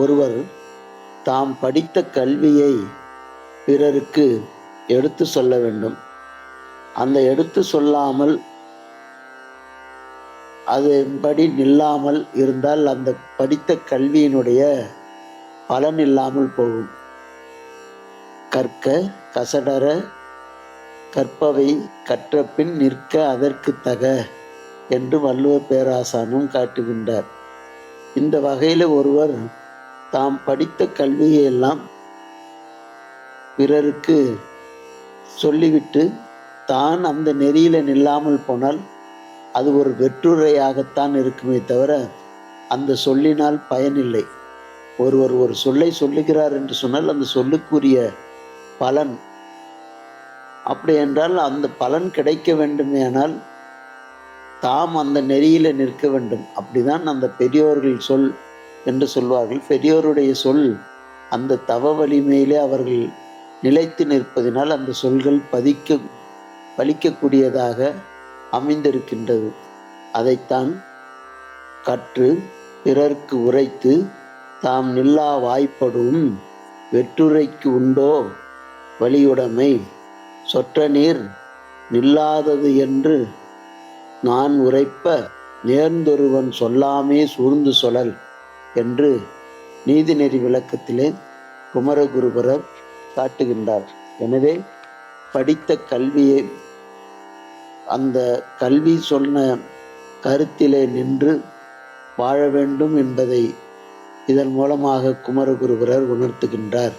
ஒருவர் தாம் படித்த கல்வியை பிறருக்கு எடுத்து சொல்ல வேண்டும். அந்த எடுத்து சொல்லாமல் அதன்படி நில்லாமல் இருந்தால் அந்த படித்த கல்வியினுடைய பலன் இல்லாமல் போகும். கற்க கசடர கற்பவை கற்றபின் நிற்க அதற்கு தக என்று வள்ளுவ பேராசானும் காட்டுகின்றார். இந்த வகையில் ஒருவர் தாம் படித்த கல்வியை எல்லாம் பிறருக்கு சொல்லிவிட்டு தான் அந்த நெறியில நில்லாமல் போனால் அது ஒரு வெற்றுரையாகத்தான் இருக்குமே தவிர அந்த சொல்லினால் பயனில்லை. ஒருவர் ஒரு சொல்லை சொல்லுகிறார் என்று சொன்னால் அந்த சொல்லுக்குரிய பலன், அப்படி என்றால் அந்த பலன் கிடைக்க வேண்டுமேனால் தாம் அந்த நெறியில நிற்க வேண்டும். அப்படிதான் அந்த பெரியோர்கள் சொல் என்று சொல்வார்கள். பெரியோருடைய சொல் அந்த தவ வலிமையிலே அவர்கள் நிலைத்து நிற்பதினால் அந்த சொல்கள் பலிக்கக்கூடியதாக அமைந்திருக்கின்றது. அதைத்தான் கற்று பிறர்க்கு உரைத்து தாம் நில்லா வாய்ப்படும் வெற்றுரைக்கு உண்டோ வலியுடைமை சொற்ற நீர் நில்லாதது என்று நான் உரைப்ப நேர்ந்தொருவன் சொல்லாமே சூழ்ந்து சொலல் என்று நீதிநெறி விளக்கத்திலே குமரகுருபரர் காட்டுகின்றார். எனவே படித்த கல்வியை அந்த கல்வி சொன்ன கருத்திலே நின்று வாழ வேண்டும் என்பதை இதன் மூலமாக குமரகுருபரர் உணர்த்துகின்றார்.